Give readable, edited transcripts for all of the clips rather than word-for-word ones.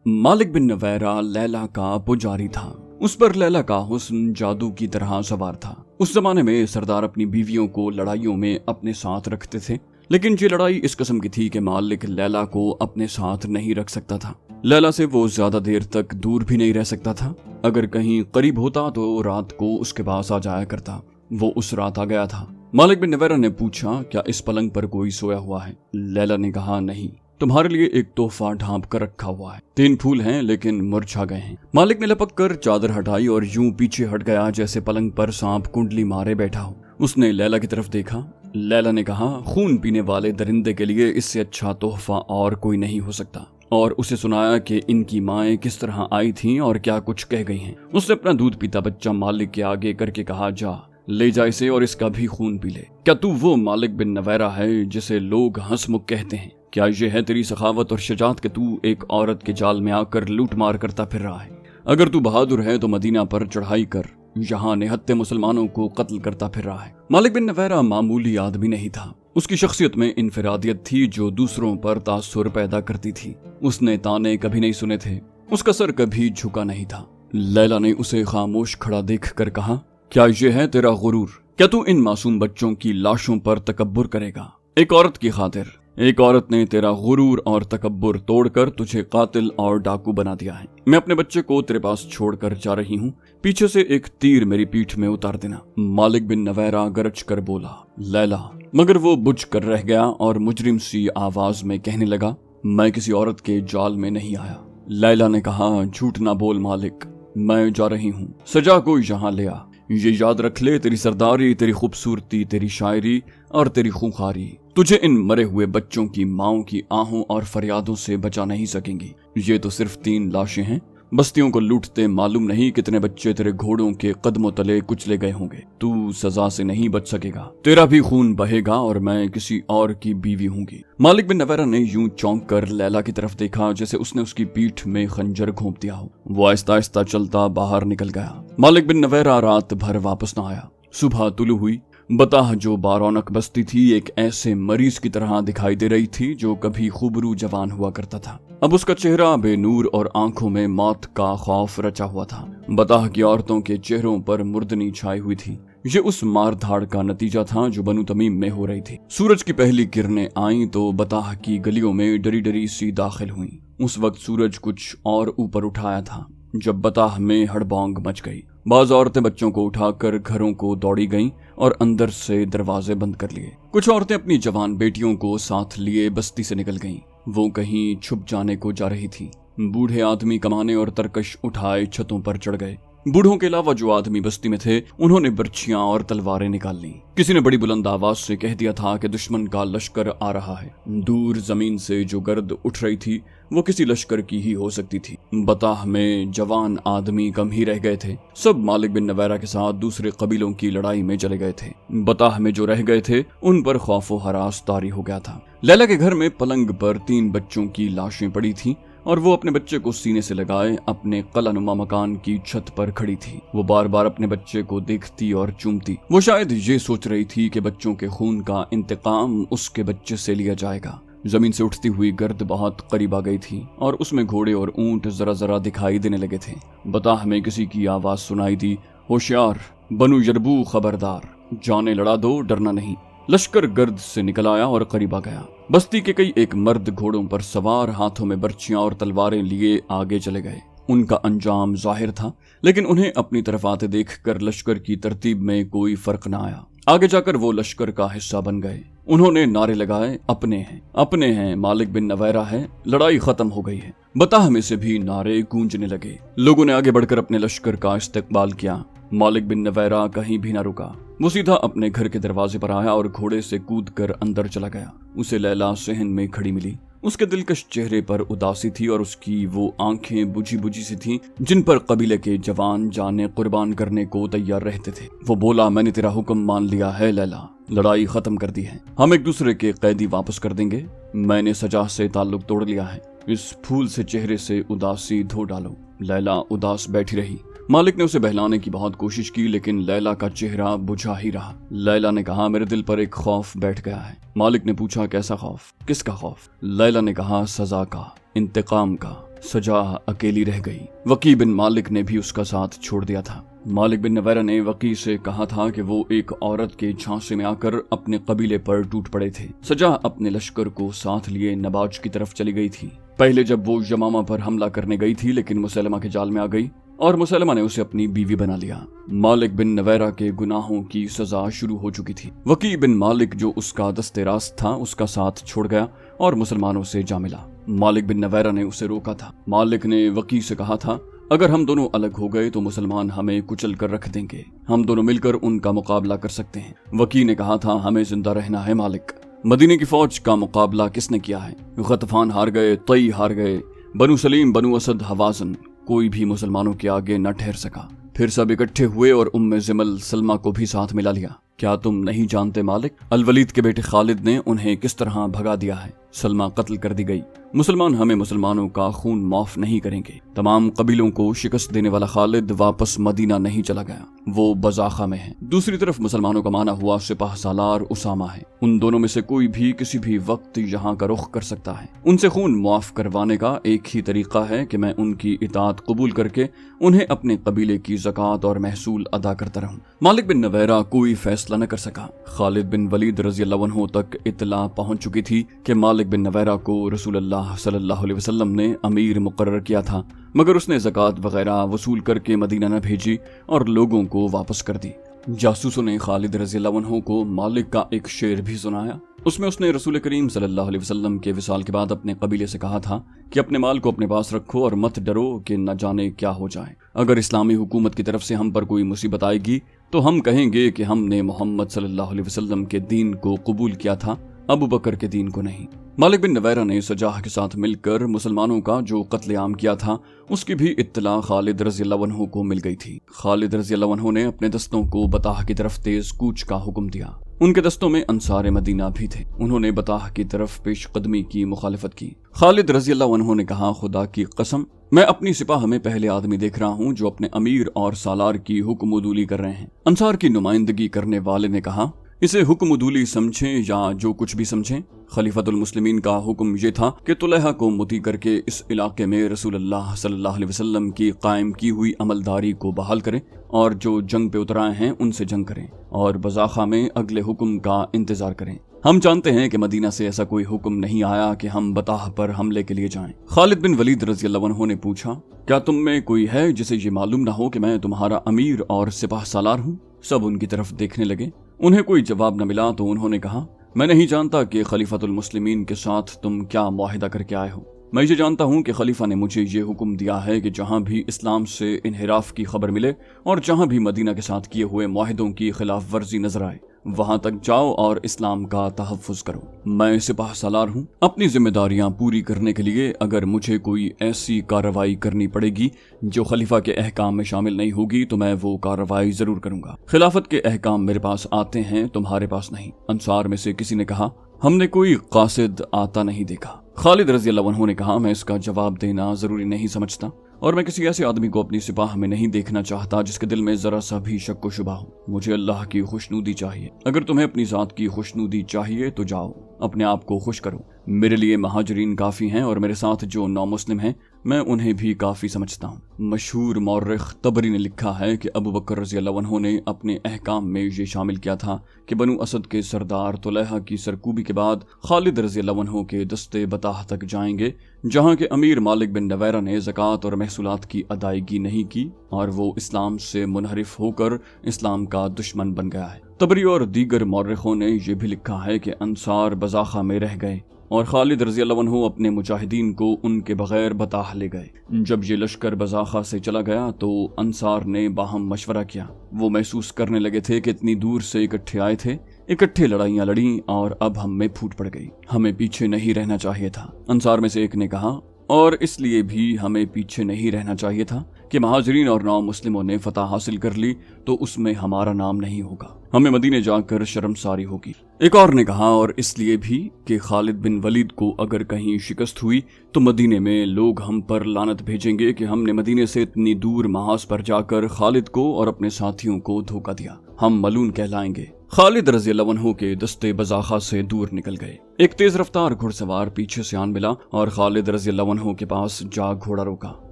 मालिक बिन नवैरा लैला का पुजारी था। उस पर लैला का हुस्न जादू की तरह सवार था। उस जमाने में सरदार अपनी बीवियों को लड़ाइयों में अपने साथ रखते थे, लेकिन ये लड़ाई इस किस्म की थी कि मालिक लैला को अपने साथ नहीं रख सकता था। लैला से वो ज्यादा देर तक दूर भी नहीं रह सकता था। अगर कहीं करीब होता तो रात को उसके पास आ जाया करता। वो उस रात आ गया था। मालिक बिन नवैरा ने पूछा, क्या इस पलंग पर कोई सोया हुआ है? लैला ने कहा, नहीं, तुम्हारे लिए एक तोहफा ढांप कर रखा हुआ है। 3 फूल हैं लेकिन मुरझा गए हैं। मालिक ने लपक कर चादर हटाई और यूं पीछे हट गया जैसे पलंग पर सांप कुंडली मारे बैठा हो। उसने लैला की तरफ देखा। लैला ने कहा, खून पीने वाले दरिंदे के लिए इससे अच्छा तोहफा और कोई नहीं हो सकता। और उसे सुनाया कि इनकी माएं किस तरह आई थीं और क्या कुछ कह गई हैं। उसने अपना दूध पीता बच्चा मालिक के आगे करके कहा, जा ले जा इसे और इसका भी खून पी ले। क्या तू वो मालिक बिन नवैरा है जिसे लोग हंसमुख कहते हैं? क्या ये है तेरी सखावत और शजात कि तू एक औरत के जाल में आकर लूट मार करता फिर रहा है? अगर तू बहादुर है तो मदीना पर चढ़ाई कर, यहाँ निहत्ते मुसलमानों को कत्ल करता फिर रहा है। मालिक बिन नवैरा मामूली आदमी नहीं था। उसकी शख्सियत में इनफरादियत थी जो दूसरों पर तासुर पैदा करती थी। उसने ताने कभी नहीं सुने थे। उसका सर कभी झुका नहीं था। लैला ने उसे खामोश खड़ा देख कर कहा, क्या ये है तेरा गुरूर? क्या तू इन मासूम बच्चों की लाशों पर तकब्बुर करेगा? एक औरत की खातिर एक औरत ने तेरा गुरूर और तकब्बुर तोड़कर तुझे कातिल और डाकू बना दिया है। मैं अपने बच्चे को तेरे पास छोड़कर जा रही हूँ, पीछे से एक तीर मेरी पीठ में उतार देना। मालिक बिन नवैरा गरज कर बोला, लैला। मगर वो बुझ कर रह गया और मुजरिम सी आवाज में कहने लगा, मैं किसी औरत के जाल में नहीं आया। लैला ने कहा, झूठ ना बोल मालिक, मैं जा रही हूँ। सजा को यहाँ ले आ। ये याद रख ले, तेरी सरदारी, तेरी खूबसूरती, तेरी शायरी और तेरी खूंखारी तुझे इन मरे हुए बच्चों की माओं की आहों और फरियादों से बचा नहीं सकेंगी। ये तो सिर्फ 3 लाशें हैं। बस्तियों को लूटते मालूम नहीं कितने बच्चे तेरे घोड़ों के कदमों तले कुचले गए होंगे। तू सजा से नहीं बच सकेगा। तेरा भी खून बहेगा और मैं किसी और की बीवी होंगी। मालिक बिन नवैरा ने यूं चौंक कर लैला की तरफ देखा जैसे उसने उसकी पीठ में खंजर घोंप दिया हो। वो आहिस्ता आहिस्ता चलता बाहर निकल गया। मालिक बिन नवैरा रात भर वापस न आया। सुबह तुलू हुई। बताह जो बारौनक बस्ती थी एक ऐसे मरीज की तरह दिखाई दे रही थी जो कभी खूबरू जवान हुआ करता था। अब उसका चेहरा बेनूर और आंखों में मौत का खौफ रचा हुआ था। बताह की औरतों के चेहरों पर मुर्दनी छाई हुई थी। ये उस मार धाड़ का नतीजा था जो बनु तमीम में हो रही थी। सूरज की पहली किरणें आईं तो बताह की गलियों में डरी डरी सी दाखिल हुई। उस वक्त सूरज कुछ और ऊपर उठाया था जब बताह में हड़बौंग मच गई। बाज औरतें बच्चों को उठाकर घरों को दौड़ी गईं और अंदर से दरवाजे बंद कर लिए। कुछ औरतें अपनी जवान बेटियों को साथ लिए बस्ती से निकल गईं। वो कहीं छुप जाने को जा रही थी। बूढ़े आदमी कमाने और तरकश उठाए छतों पर चढ़ गए। बूढ़ों के अलावा जो आदमी बस्ती में थे उन्होंने बर्छियां और तलवारें निकाल ली। किसी ने बड़ी बुलंद आवाज से कह दिया था कि दुश्मन का लश्कर आ रहा है। दूर जमीन से जो गर्द उठ रही थी वो किसी लश्कर की ही हो सकती थी। बताह में जवान आदमी कम ही रह गए थे। सब मालिक बिन नवैरा के साथ दूसरे कबीलों की लड़ाई में चले गए थे। बताह में जो रह गए थे उन पर खौफ व हरास तारी हो गया था। लैला के घर में पलंग पर 3 बच्चों की लाशें पड़ी थी और वो अपने बच्चे को सीने से लगाए अपने कलानुमा मकान की छत पर खड़ी थी। वो बार बार अपने बच्चे को देखती और चूमती। वो शायद ये सोच रही थी कि बच्चों के खून का इंतकाम उसके बच्चे से लिया जाएगा। जमीन से उठती हुई गर्द बहुत करीब आ गई थी और उसमें घोड़े और ऊंट जरा जरा दिखाई देने लगे थे। बताह में किसी की आवाज सुनाई दी, होशियार, बनु यरबू खबरदार, जाने लड़ा दो, डरना नहीं। लश्कर गर्द से निकल आया और करीब आ गया। बस्ती के कई एक मर्द घोड़ों पर सवार हाथों में बर्छियां और तलवारें लिए आगे चले गए। उनका अंजाम जाहिर था, लेकिन उन्हें अपनी तरफ आते देखकर लश्कर की तरतीब में कोई फर्क न आया। आगे जाकर वो लश्कर का हिस्सा बन गए। उन्होंने नारे लगाए, अपने हैं, अपने हैं, मालिक बिन नवैरा है, लड़ाई खत्म हो गई है। बताह में से भी नारे गूंजने लगे। लोगों ने आगे बढ़कर अपने लश्कर का इस्तकबाल किया। मालिक बिन नवैरा कहीं भी न रुका। वो सीधा अपने घर के दरवाजे पर आया और घोड़े से कूदकर अंदर चला गया। उसे लैला सहन में खड़ी मिली। उसके दिलकश चेहरे पर उदासी थी और उसकी वो आंखें बुझी बुझी सी थीं जिन पर कबीले के जवान जाने कुर्बान करने को तैयार रहते थे। वो बोला, मैंने तेरा हुक्म मान लिया है लैला, लड़ाई खत्म कर दी है। हम एक दूसरे के कैदी वापस कर देंगे। मैंने सजा से ताल्लुक तोड़ लिया है। इस फूल से चेहरे से उदासी धो डालो। लैला उदास बैठी रही। मालिक ने उसे बहलाने की बहुत कोशिश की, लेकिन लैला का चेहरा बुझा ही रहा। लैला ने कहा, मेरे दिल पर एक खौफ बैठ गया है। मालिक ने पूछा, कैसा खौफ? किसका खौफ? लैला ने कहा, सजा का, इंतकाम का। सजा अकेली रह गई। वकी बिन मालिक ने भी उसका साथ छोड़ दिया था। मालिक बिन नवैरा ने वकी से कहा था कि वो एक औरत के झांसे में आकर अपने कबीले पर टूट पड़े थे। सजा अपने लश्कर को साथ लिए नबाज की तरफ चली गई थी। पहले जब वो यमामा पर हमला करने गई थी, लेकिन मुसलमा के जाल में आ गई और मुसलमा ने उसे अपनी बीवी बना लिया। मालिक बिन नवैरा के गुनाहों की सजा शुरू हो चुकी थी। वकी बिन मालिक जो उसका दस्ते रास्त था, उसका साथ छोड़ गया और मुसलमानों से जा मिला। मालिक बिन नवैरा ने उसे रोका था। मालिक ने वकी से कहा था, अगर हम दोनों अलग हो गए तो मुसलमान हमें कुचल कर रख देंगे, हम दोनों मिलकर उनका मुकाबला कर सकते हैं। वकी ने कहा था, हमें जिंदा रहना है मालिक। मदीने की फौज का मुकाबला किसने किया है? गतफान हार गए, तई हार गए, बनु सलीम, बनु असद, हवाजन, कोई भी मुसलमानों के आगे न ठहर सका। फिर सब इकट्ठे हुए और उम्मे जिमल सलमा को भी साथ मिला लिया। क्या तुम नहीं जानते मालिक, अल वलीद के बेटे खालिद ने उन्हें किस तरह भगा दिया है? सलमा कत्ल कर दी गई। मुसलमान हमें मुसलमानों का खून माफ नहीं करेंगे। तमाम कबीलों को शिकस्त देने वाला खालिद वापस मदीना नहीं चला गया, वो बजाखा में है। दूसरी तरफ मुसलमानों का माना हुआ सिपाह सालार उसामा है। उन दोनों में से कोई भी किसी भी वक्त यहाँ का रुख कर सकता है। उनसे खून माफ करवाने का एक ही तरीका है कि मैं उनकी इताअत कबूल करके उन्हें अपने कबीले की ज़कात और महसूल अदा करता रहूं। मालिक बिन नवैरा कोई फैसला न कर सका। खालिद बिन वलीद रज़ी अल्लाह अन्हु तक इत्तला पहुंच चुकी थी कि मालिक बिन नवैरा को रसूलुल्लाह सल्लल्लाहु अलैहि वसल्लम ने अमीर मुकर्रर किया था, मगर उसने ज़कात वगैरह वसूल करके मदीना न भेजी और लोगों को वापस कर दी। जासूसों ने खालिद रज़ी अल्लाह अन्हु को मालिक का एक शेर भी सुनाया। उसमें उसने रसूल करीम सल्लल्लाहु अलैहि वसल्लम के विसाल के बाद अपने कबीले से कहा था कि अपने माल को अपने पास रखो और मत डरो कि न जाने क्या हो जाए। अगर इस्लामी हुकूमत की तरफ से हम पर कोई मुसीबत आएगी तो हम कहेंगे कि हमने मोहम्मद सल्लल्लाहु अलैहि वसल्लम के दीन को कबूल किया था, अबू बकर के दीन को नहीं। मालिक बिन नवैरा ने सजाह के साथ मिलकर मुसलमानों का जो कत्लेआम किया था उसकी भी इत्तला खालिद रज़ी अल्लाह अन्हु को मिल गई थी। खालिद रज़ी अल्लाह अन्हु ने अपने दस्तों को बताह की तरफ तेज कूच का हुक्म दिया। उनके दस्तों में अंसार मदीना भी थे। उन्होंने बताह की तरफ पेश कदमी की मुखालिफत की। खालिद रज़ी अल्लाह अन्हु ने कहा, खुदा की कसम, मैं अपनी सिपाह में पहले आदमी देख रहा हूँ जो अपने अमीर और सालार की हुक्मदूली कर रहे हैं। अंसार की नुमाइंदगी करने वाले ने कहा, इसे हुक्मदूली समझें या जो कुछ भी समझें, खलीफतुल मुस्लिमीन का हुक्म ये था कि तुलैहा को मुती करके इस इलाके में रसूलुल्लाह सल्लल्लाहु अलैहि वसल्लम की कायम की हुई अमलदारी को बहाल करें और जो जंग पे उतराए हैं उनसे जंग करें और बज़ाखा में अगले हुक्म का इंतजार करें। हम जानते हैं कि मदीना से ऐसा कोई हुक्म नहीं आया कि हम बताह पर हमले के लिए जाएं। खालिद बिन वलीद रज़ी अल्लाह अन्हु ने पूछा, क्या तुम में कोई है जिसे ये मालूम ना हो कि मैं तुम्हारा अमीर और सिपाह सालार हूँ? सब उनकी तरफ देखने लगे। उन्हें कोई जवाब न मिला तो उन्होंने कहा, मैं नहीं जानता कि खलीफतुल मुस्लिमीन के साथ तुम क्या मुआहिदा करके आए हो। मैं ये जानता हूँ कि खलीफा ने मुझे ये हुक्म दिया है कि जहाँ भी इस्लाम से इन्हिराफ की खबर मिले और जहाँ भी मदीना के साथ किए हुए मुआहिदों की खिलाफ वर्जी नजर आए वहां तक जाओ और इस्लाम का तहफ़्फ़ुज़ करो। मैं सिपाह सालार हूँ। अपनी जिम्मेदारियां पूरी करने के लिए अगर मुझे कोई ऐसी कार्रवाई करनी पड़ेगी जो खलीफा के अहकाम में शामिल नहीं होगी तो मैं वो कार्रवाई जरूर करूंगा। खिलाफत के अहकाम मेरे पास आते हैं, तुम्हारे पास नहीं। अंसार में से किसी ने कहा, हमने कोई कासिद आता नहीं देखा। खालिद रज़ी अल्लाह अन्हु ने कहा, मैं इसका जवाब देना जरूरी नहीं समझता और मैं किसी ऐसे आदमी को अपनी सिपाह में नहीं देखना चाहता जिसके दिल में जरा सा भी शक व शुबा हो। मुझे अल्लाह की खुशनुदी चाहिए। अगर तुम्हें अपनी जात की खुशनुदी चाहिए तो जाओ, अपने आप को खुश करो। मेरे लिए महाजरीन काफी हैं और मेरे साथ जो नौ मुस्लिम हैं मैं उन्हें भी काफी समझता हूँ। मशहूर मौर्रिख तबरी ने लिखा है कि अबू बकर रज़ी अल्लाह अन्हु ने अपने अहकाम में ये शामिल किया था कि बनु असद के सरदार तुलैहा की सरकूबी के बाद खालिद रज़ी अल्लाह अन्हु के दस्ते बताह तक जाएंगे जहाँ के अमीर मालिक बिन नवैरा ने ज़कात और महसूलात की अदायगी नहीं की और वो इस्लाम से मुनहरिफ होकर इस्लाम का दुश्मन बन गया है। तबरी और दीगर मौर्रिखों ने यह भी लिखा है कि अंसार बज़ाखा में रह गए और खालिद रज़ी अल्लाह अन्हु अपने मुजाहिदीन को उनके बगैर बताह ले गए। जब ये लश्कर बज़ाखा से चला गया तो अंसार ने बाहम मशवरा किया। वो महसूस करने लगे थे कि इतनी दूर से इकट्ठे आए थे, इकट्ठे लड़ाइयाँ लड़ी और अब हम में फूट पड़ गई। हमें पीछे नहीं रहना चाहिए था। अंसार में से एक ने कहा, और इसलिए भी हमें पीछे नहीं रहना चाहिए था कि महाजरीन और नौ मुस्लिमों ने फतह हासिल कर ली तो उसमें हमारा नाम नहीं होगा, हमें मदीने जाकर शर्मसारी होगी। एक और ने कहा, और इसलिए भी कि खालिद बिन वलीद को अगर कहीं शिकस्त हुई तो मदीने में लोग हम पर लानत भेजेंगे कि हमने मदीने से इतनी दूर महाज पर जाकर खालिद को और अपने साथियों को धोखा दिया, हम मलून कहलाएंगे। खालिद रज़ी अल्लाह अन्हु के दस्ते बज़ाखा से दूर निकल गए। एक तेज रफ्तार घुड़सवार पीछे से आन मिला और खालिद रज़ी अल्लाह अन्हु के पास जा घोड़ा रोका।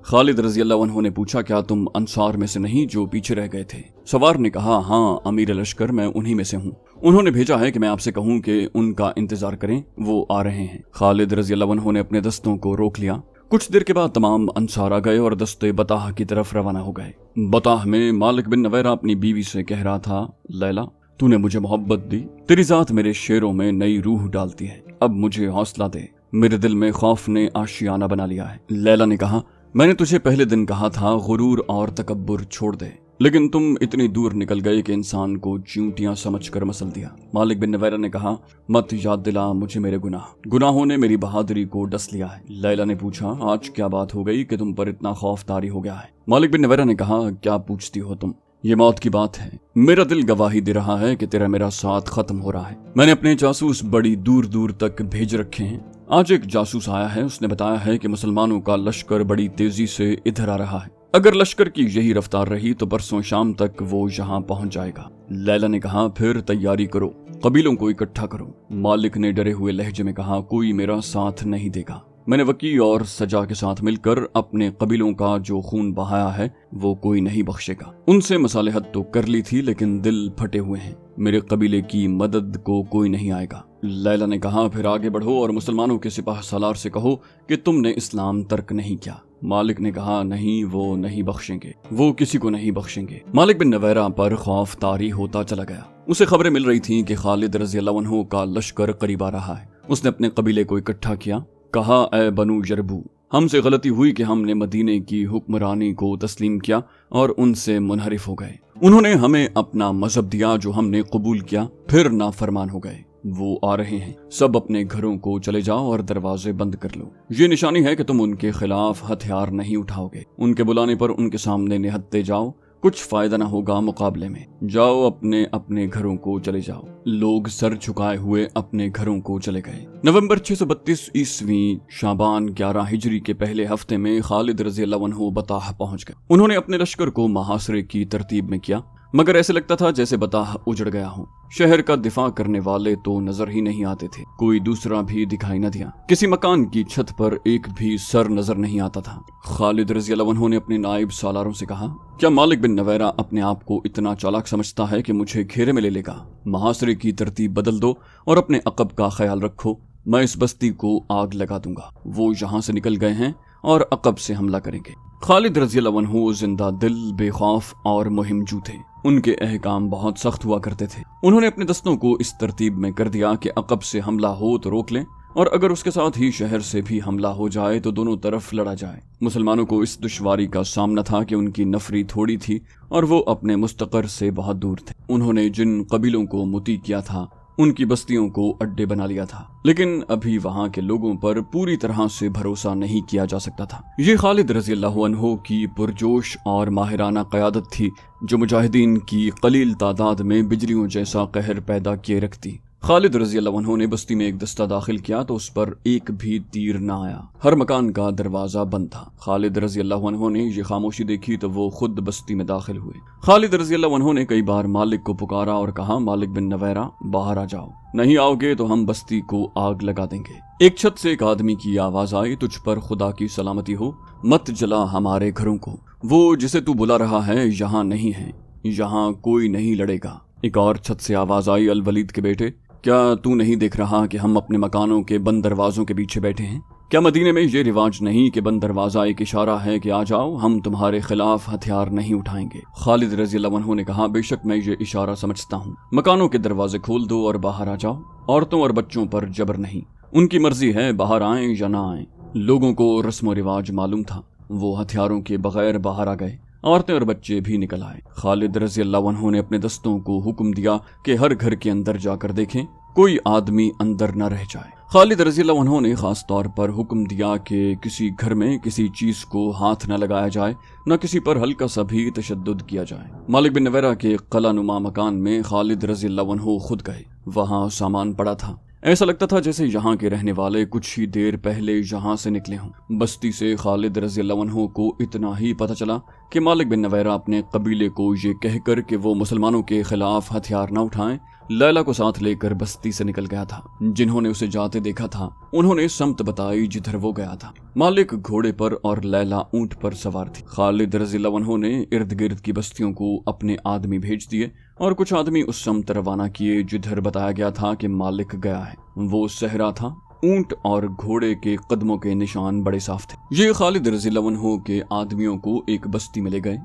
खालिद रज़ी अल्लाह अन्हु ने पूछा, क्या तुम अंसार में से नहीं जो पीछे रह गए थे? सवार ने कहा, हाँ अमीर लश्कर, मैं उन्हीं में से हूँ। उन्होंने भेजा है कि मैं आपसे कहूँ कि उनका इंतजार करें, वो आ रहे हैं। खालिद रज़ी अल्लाह अन्हु ने अपने दस्तों को रोक लिया। कुछ देर के बाद तमाम अंसार आ गए और दस्ते बताह की तरफ रवाना हो गए। बताह में मालिक बिन नवैरा अपनी बीवी से कह रहा था, लैला तूने मुझे मोहब्बत दी, तेरी जात मेरे शेरों में नई रूह डालती है, अब मुझे हौसला दे, मेरे दिल में खौफ ने आशियाना बना लिया है। लैला ने कहा, मैंने तुझे पहले दिन कहा था गुरूर और तकब्बुर छोड़ दे, लेकिन तुम इतनी दूर निकल गए कि इंसान को चींटियां समझकर मसल दिया। मालिक बिन नवैरा ने कहा, मत याद दिला मुझे मेरे गुनाहों ने मेरी बहादुरी को डस लिया है। लैला ने पूछा, आज क्या बात हो गई कि तुम पर इतना खौफ तारी हो गया है? मालिक बिन नवैरा ने कहा, क्या पूछती हो तुम, ये मौत की बात है। मेरा दिल गवाही दे रहा है कि तेरा मेरा साथ खत्म हो रहा है। मैंने अपने जासूस बड़ी दूर दूर तक भेज रखे हैं। आज एक जासूस आया है, उसने बताया है कि मुसलमानों का लश्कर बड़ी तेजी से इधर आ रहा है। अगर लश्कर की यही रफ्तार रही तो परसों शाम तक वो यहाँ पहुंच जाएगा। लैला ने कहा, फिर तैयारी करो, कबीलों को इकट्ठा करो। मालिक ने डरे हुए लहजे में कहा, कोई मेरा साथ नहीं देगा। मैंने वकी और सजा के साथ मिलकर अपने कबीलों का जो खून बहाया है वो कोई नहीं बख्शेगा। उनसे मसालहत तो कर ली थी, लेकिन दिल फटे हुए हैं। मेरे कबीले की मदद को कोई नहीं आएगा। लैला ने कहा, फिर आगे बढ़ो और मुसलमानों के सिपाह सालार से कहो कि तुमने इस्लाम तर्क नहीं किया। मालिक ने कहा, नहीं, वो नहीं बख्शेंगे, वो किसी को नहीं बख्शेंगे। मालिक बिन नवैरा पर खौफ तारी होता चला गया। उसे खबरें मिल रही थीं कि खालिद रज़ी अल्लाह अन्हु का लश्कर करीब आ रहा है। उसने अपने कबीले को इकट्ठा किया, कहा, ए बनु यरबू, हमसे गलती हुई कि हमने मदीने की हुक्मरानी को तस्लीम किया और उनसे मुनहरिफ हो गए। उन्होंने हमें अपना मजहब दिया जो हमने कबूल किया, फिर नाफरमान हो गए। वो आ रहे हैं, सब अपने घरों को चले जाओ और दरवाजे बंद कर लो। ये निशानी है कि तुम उनके खिलाफ हथियार नहीं उठाओगे। उनके बुलाने पर उनके सामने निहत्ते जाओ, कुछ फायदा न होगा मुकाबले में। जाओ, अपने अपने घरों को चले जाओ। लोग सर झुकाए हुए अपने घरों को चले गए। नवंबर 632 ईस्वी शाबान 11 हिजरी के पहले हफ्ते में खालिद रज़ी अल्लाह अन्हु बताह पहुंच गए। उन्होंने अपने लश्कर को महासरे की तरतीब में किया, मगर ऐसे लगता था जैसे बताह उजड़ गया हो। शहर का दिफा करने वाले तो नजर ही नहीं आते थे, कोई दूसरा भी दिखाई न दिया। किसी मकान की छत पर एक भी सर नजर नहीं आता था। खालिद रज़ी अल्लाह अन्हु ने अपने नाइब सालारों से कहा, क्या मालिक बिन नवैरा अपने आप को इतना चालाक समझता है कि मुझे घेरे में ले लेगा? महासरे की तरतीब बदल दो और अपने अकब का ख्याल रखो, मैं इस बस्ती को आग लगा दूंगा। वो यहाँ से निकल गए हैं और अकब से हमला करेंगे। खालिद रज़ी अल्लाह अन्हु जिंदा दिल, बेखौफ और मुहिमजू थे। उनके अहकाम बहुत सख्त हुआ करते थे। उन्होंने अपने दस्तों को इस तरतीब में कर दिया कि अकब से हमला हो तो रोक लें, और अगर उसके साथ ही शहर से भी हमला हो जाए तो दोनों तरफ लड़ा जाए। मुसलमानों को इस दुश्वारी का सामना था कि उनकी नफरी थोड़ी थी और वो अपने मुस्तकर से बहुत दूर थे। उन्होंने जिन कबीलों को मुती किया था उनकी बस्तियों को अड्डे बना लिया था, लेकिन अभी वहां के लोगों पर पूरी तरह से भरोसा नहीं किया जा सकता था। ये खालिद रज़ी अल्लाह अन्हु की पुरजोश और माहिराना क़यादत थी जो मुजाहिदीन की कलील तादाद में बिजलियों जैसा कहर पैदा किए रखती। खालिद रज़ी अल्लाह अन्हु ने बस्ती में एक दस्ता दाखिल किया तो उस पर एक भी तीर न आया। हर मकान का दरवाजा बंद था। खालिद रज़ी अल्लाह अन्हु ने ये खामोशी देखी तो वो खुद बस्ती में दाखिल हुए। खालिद रज़ी अल्लाह अन्हु ने कई बार मालिक को पुकारा और कहा, मालिक बिन नवैरा, बाहर आ जाओ, नहीं आओगे तो हम बस्ती को आग लगा देंगे। एक छत से एक आदमी की आवाज आई, तुझ पर खुदा की सलामती हो, मत जला हमारे घरों को। वो जिसे तू बुला रहा है यहाँ नहीं है, यहाँ कोई नहीं लड़ेगा। एक और छत से आवाज आई, अल वलीद के बेटे, क्या तू नहीं देख रहा कि हम अपने मकानों के बंद दरवाजों के पीछे बैठे हैं? क्या मदीने में ये रिवाज नहीं कि बंद दरवाजा एक इशारा है कि आ जाओ, हम तुम्हारे खिलाफ हथियार नहीं उठाएंगे? खालिद रज़ी अल्लाह अन्हु ने कहा, बेशक मैं ये इशारा समझता हूँ। मकानों के दरवाजे खोल दो और बाहर आ जाओ। औरतों और बच्चों पर जबर नहीं, उनकी मर्जी है बाहर आएं या ना आएं। लोगों को रस्म रिवाज मालूम था, वो हथियारों के बगैर बाहर आ गए। औरतें और बच्चे भी निकल आए। खालिद रज़ी अल्लाह अन्हु ने अपने दस्तों को हुक्म दिया कि हर घर के अंदर जाकर देखें कोई आदमी अंदर न रह जाए। खालिद रज़ी अल्लाह अन्हु ने खास तौर पर हुक्म दिया कि किसी घर में किसी चीज को हाथ न लगाया जाए, न किसी पर हल्का सा भी तशद्दुद किया जाए। मालिक बिन नवैरा के कलानुमा मकान में खालिद रज़ी अल्लाह अन्हु खुद गए। वहां सामान पड़ा था, ऐसा लगता था जैसे यहाँ के रहने वाले कुछ ही देर पहले यहाँ से निकले हों। बस्ती से खालिद रज़ी अल्लाह अन्हु को इतना ही पता चला کہ مالک بن نویرہ اپنے قبیلے کو یہ کہہ کر کہ وہ مسلمانوں کے خلاف ہتھیار نہ اٹھائیں، لیلا کو ساتھ لے کر بستی سے نکل گیا تھا۔ جنہوں نے اسے جاتے دیکھا تھا انہوں نے سمت بتائی جدھر وہ گیا تھا۔ مالک گھوڑے پر اور لیلا اونٹ پر سوار تھی۔ خالد رضی اللہ عنہ نے ارد گرد کی بستیوں کو اپنے آدمی بھیج دیے اور کچھ آدمی اس سمت روانہ کیے جدھر بتایا گیا تھا کہ مالک گیا ہے۔ وہ صحرا تھا، اونٹ اور گھوڑے کے قدموں کے نشان بڑے صاف تھے۔ یہ خالد رضی اللہ عنہ کے آدمیوں کو ایک بستی میں لے گئے۔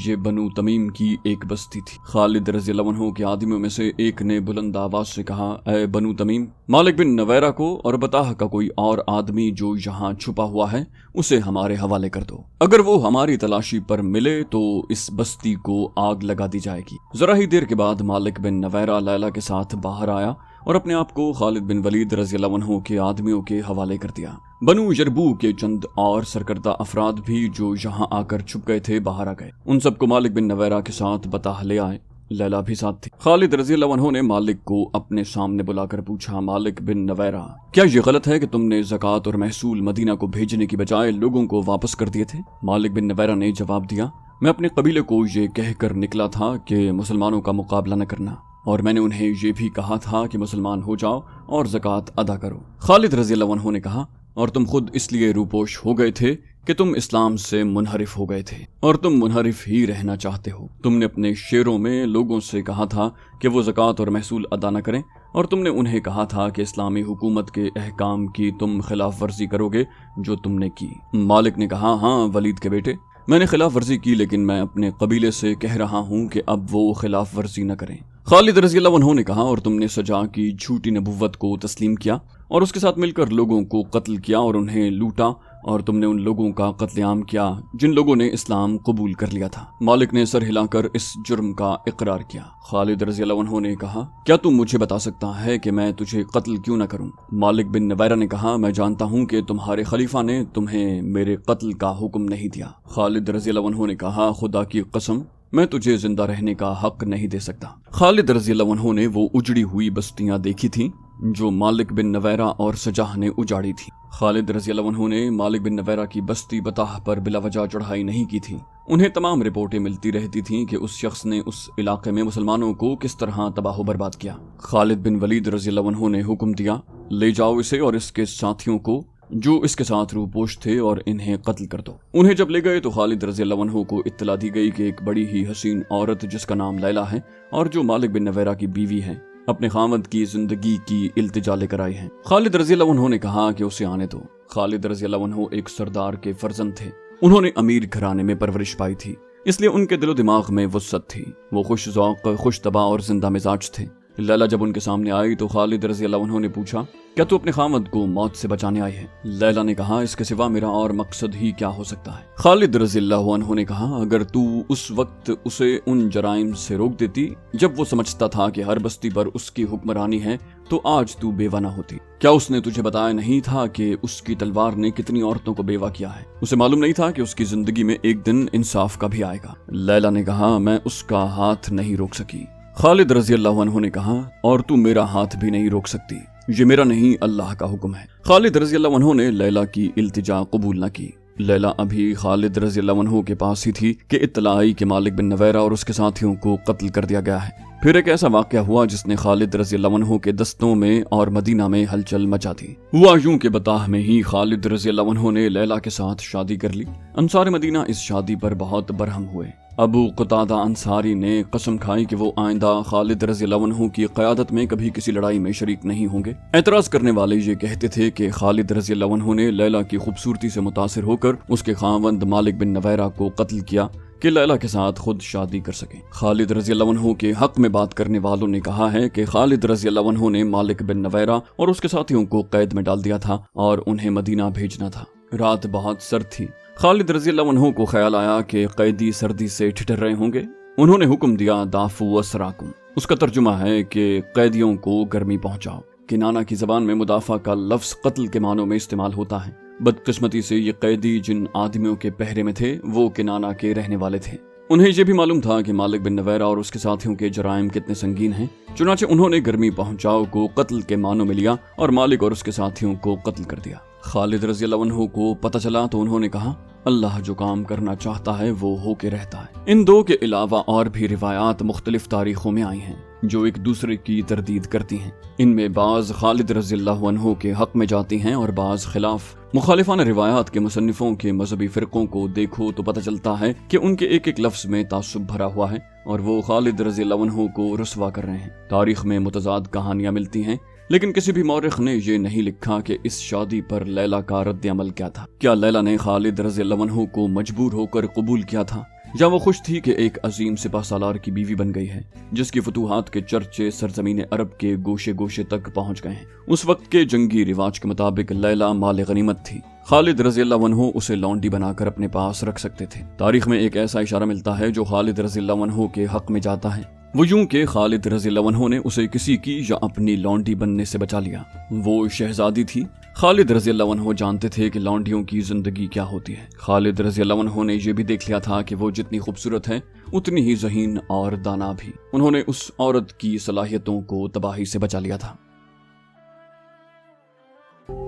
یہ بنو تمیم کی ایک بستی تھی۔ خالد رضی اللہ عنہ کے آدمیوں میں سے ایک نے بلند آواز سے کہا، اے بنو تمیم، مالک بن نویرہ کو اور بطاح کا کوئی اور آدمی جو یہاں چھپا ہوا ہے اسے ہمارے حوالے کر دو۔ اگر وہ ہماری تلاشی پر ملے تو اس بستی کو آگ لگا دی جائے گی۔ ذرا ہی دیر کے بعد مالک بن نویرہ لیلا کے ساتھ باہر آیا اور اپنے آپ کو خالد بن ولید رضی اللہ عنہ کے آدمیوں کے حوالے کر دیا۔ بنو یربو کے چند اور سرکردہ افراد بھی جو یہاں آ کر چھپ گئے تھے باہر آ گئے۔ ان سب کو مالک بن نویرہ کے ساتھ بطاح لے آئے۔ لیلا بھی ساتھ تھی۔ خالد رضی اللہ عنہ نے مالک کو اپنے سامنے بلا کر پوچھا، مالک بن نویرہ، کیا یہ غلط ہے کہ تم نے زکوٰۃ اور محصول مدینہ کو بھیجنے کی بجائے لوگوں کو واپس کر دیے تھے؟ مالک بن نویرہ نے جواب دیا، میں اپنے قبیلے کو یہ کہہ کر نکلا تھا کہ مسلمانوں کا مقابلہ نہ کرنا، اور میں نے انہیں یہ بھی کہا تھا کہ مسلمان ہو جاؤ اور زکوٰۃ ادا کرو۔ خالد رضی اللہ عنہ نے کہا، اور تم خود اس لیے روپوش ہو گئے تھے کہ تم اسلام سے منحرف ہو گئے تھے، اور تم منحرف ہی رہنا چاہتے ہو۔ تم نے اپنے شعروں میں لوگوں سے کہا تھا کہ وہ زکوٰۃ اور محصول ادا نہ کریں، اور تم نے انہیں کہا تھا کہ اسلامی حکومت کے احکام کی تم خلاف ورزی کرو گے جو تم نے کی۔ مالک نے کہا، ہاں ولید کے بیٹے، میں نے خلاف ورزی کی، لیکن میں اپنے قبیلے سے کہہ رہا ہوں کہ اب وہ خلاف ورزی نہ کریں۔ خالد رضی اللہ عنہ نے کہا، اور تم نے سجا کی جھوٹی نبوت کو تسلیم کیا اور اس کے ساتھ مل کر لوگوں کو قتل کیا اور انہیں لوٹا، اور تم نے ان لوگوں کا قتل عام کیا جن لوگوں نے اسلام قبول کر لیا تھا۔ مالک نے سر ہلا کر اس جرم کا اقرار کیا۔ خالد رضی اللہ عنہ نے کہا، کیا تم مجھے بتا سکتا ہے کہ میں تجھے قتل کیوں نہ کروں؟ مالک بن نویرہ نے کہا، میں جانتا ہوں کہ تمہارے خلیفہ نے تمہیں میرے قتل کا حکم نہیں دیا۔ خالد رضی اللہ عنہ نے کہا، خدا کی قسم، میں تجھے زندہ رہنے کا حق نہیں دے سکتا۔ خالد رضی اللہ عنہ نے وہ اجڑی ہوئی بستیاں دیکھی تھیں جو مالک بن نویرہ اور سجاہ نے اجاڑی تھی۔ خالد رضی اللہ عنہ نے مالک بن نویرہ کی بستی بطاح پر بلا وجہ چڑھائی نہیں کی تھی۔ انہیں تمام رپورٹیں ملتی رہتی تھیں کہ اس شخص نے اس علاقے میں مسلمانوں کو کس طرح تباہ و برباد کیا۔ خالد بن ولید رضی اللہ عنہ نے حکم دیا، لے جاؤ اسے اور اس کے ساتھیوں کو جو اس کے ساتھ روپوش تھے اور انہیں قتل کر دو۔ انہیں جب لے گئے تو خالد رضی اللہ عنہ کو اطلاع دی گئی کہ ایک بڑی ہی حسین عورت جس کا نام لیلا ہے اور جو مالک بن نویرہ کی بیوی ہے، اپنے خاوند کی زندگی کی التجا لے کر آئی ہیں۔ خالد رضی اللہ عنہ نے کہا کہ اسے آنے دو۔ خالد رضی اللہ عنہ ایک سردار کے فرزند تھے۔ انہوں نے امیر گھرانے میں پرورش پائی تھی، اس لیے ان کے دل و دماغ میں وسعت تھی۔ وہ خوش ذوق، خوش طبع اور زندہ مزاج تھے۔ لیلا جب ان کے سامنے آئی تو خالد رضی اللہ عنہ نے پوچھا، کیا تو اپنے خاوند کو موت سے بچانے آئی ہے؟ لیلا نے کہا، اس کے سوا میرا اور مقصد ہی کیا ہو سکتا ہے؟ خالد رضی اللہ عنہ نے کہا، اگر تو اس وقت اسے ان جرائم سے روک دیتی جب وہ سمجھتا تھا کہ ہر بستی پر اس کی حکمرانی ہے تو آج تو بیوہ نہ ہوتی۔ کیا اس نے تجھے بتایا نہیں تھا کہ اس کی تلوار نے کتنی عورتوں کو بیوہ کیا ہے؟ اسے معلوم نہیں تھا کہ اس کی زندگی میں ایک دن انصاف کا بھی آئے گا؟ لیلا نے کہا، میں اس کا ہاتھ نہیں روک سکی۔ خالد رضی اللہ عنہ نے کہا، اور تو میرا ہاتھ بھی نہیں روک سکتی، یہ میرا نہیں اللہ کا حکم ہے۔ خالد رضی اللہ عنہ نے لیلا کی التجا قبول نہ کی۔ لیلا ابھی خالد رضی اللہ عنہ کے پاس ہی تھی کہ اطلاع آئی کہ مالک بن نویرہ اور اس کے ساتھیوں کو قتل کر دیا گیا ہے۔ پھر ایک ایسا واقعہ ہوا جس نے خالد رضی اللہ عنہ کے دستوں میں اور مدینہ میں ہلچل مچا دی۔ ہوا یوں کہ بطاح میں ہی خالد رضی اللہ عنہ نے لیلا کے ساتھ شادی کر لی۔ انصار مدینہ اس شادی پر بہت برہم ہوئے۔ ابو قتادہ انصاری نے قسم کھائی کہ وہ آئندہ خالد رضی اللہ عنہ کی قیادت میں کبھی کسی لڑائی میں شریک نہیں ہوں گے۔ اعتراض کرنے والے یہ کہتے تھے کہ خالد رضی اللہ عنہ نے لیلا کی خوبصورتی سے متاثر ہو کر اس کے خاوند مالک بن نویرہ کو قتل کیا کہ لیلا کے ساتھ خود شادی کر سکیں۔ خالد رضی اللہ عنہ کے حق میں بات کرنے والوں نے کہا ہے کہ خالد رضی اللہ عنہ نے مالک بن نویرہ اور اس کے ساتھیوں کو قید میں ڈال دیا تھا اور انہیں مدینہ بھیجنا تھا۔ رات بہت سرد تھی۔ خالد رضی اللہ عنہ کو خیال آیا کہ قیدی سردی سے ٹھٹر رہے ہوں گے۔ انہوں نے حکم دیا، دافو اسراکم۔ اس کا ترجمہ ہے کہ قیدیوں کو گرمی پہنچاؤ۔ کنانہ کی زبان میں مدافع کا لفظ قتل کے معنوں میں استعمال ہوتا ہے۔ بدقسمتی سے یہ قیدی جن آدمیوں کے پہرے میں تھے وہ کنانہ کے رہنے والے تھے۔ انہیں یہ بھی معلوم تھا کہ مالک بن نویرہ اور اس کے ساتھیوں کے جرائم کتنے سنگین ہیں، چنانچہ انہوں نے گرمی پہنچاؤ کو قتل کے معنوں میں لیا اور مالک اور اس کے ساتھیوں کو قتل کر دیا۔ खालिद रज़ी अल्लाह अन्हु को पता चला तो उन्होंने कहा, अल्लाह जो काम करना चाहता है वो होके रहता है। इन दो के अलावा और भी रिवायात मुख्तलिफ तारीखों में आई हैं जो एक दूसरे की तरदीद करती हैं। इनमें बाज़ खालिद रज़ी अल्लाह अन्हु के हक में जाती हैं और बाज़ खिलाफ। मुखालिफान रिवायात के मुसन्निफों के मजहबी फ़िरक़ों को देखो तो पता चलता है कि उनके एक एक लफ्ज़ में तासुब भरा हुआ है और वो खालिद रज़ी अल्लाह अन्हु को रुस्वा कर रहे हैं। तारीख में मुतज़ाद कहानियाँ मिलती हैं, लेकिन किसी भी मौरिख ने ये नहीं लिखा कि इस शादी पर लैला का रद्द अमल क्या था। क्या लैला ने खालिद रज़ी अल्लाह अन्हु को मजबूर होकर कबूल किया था, या वो खुश थी कि एक अजीम सिपह सालार की बीवी बन गई है जिसकी फतूहात के चर्चे सरजमीन अरब के गोशे गोशे तक पहुंच गए हैं। उस वक्त के जंगी रिवाज के मुताबिक लैला माल गनीमत थी। खालिद रज़ी अल्लाह अन्हु उसे लौंडी बनाकर अपने पास रख सकते थे। तारीख में एक ऐसा इशारा मिलता है जो खालिद रज़ी अल्लाह अन्हु के हक में जाता है। वो यूं के खालिद रज़ी अल्लाह अन्हु ने उसे किसी की या अपनी लौंडी बनने से बचा लिया। वो शहजादी थी। खालिद रज़ी अल्लाह अन्हु जानते थे कि लौंडियों की जिंदगी क्या होती है। खालिद रज़ी अल्लाह अन्हु ने यह भी देख लिया था कि वो जितनी खूबसूरत है उतनी ही ज़हीन और दाना भी। उन्होंने उस औरत की सलाहियतों को तबाही से बचा लिया था।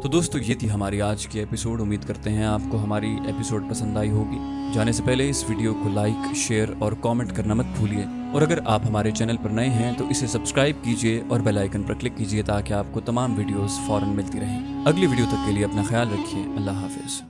तो दोस्तों, ये थी हमारी आज की एपिसोड। उम्मीद करते हैं आपको हमारी एपिसोड पसंद आई होगी। जाने से पहले इस वीडियो को लाइक, शेयर और कमेंट करना मत भूलिए। और अगर आप हमारे चैनल पर नए हैं तो इसे सब्सक्राइब कीजिए और बेल आइकन पर क्लिक कीजिए ताकि आपको तमाम वीडियोस फौरन मिलती रहें। अगली वीडियो तक के लिए अपना ख्याल रखिए। अल्लाह हाफिज़।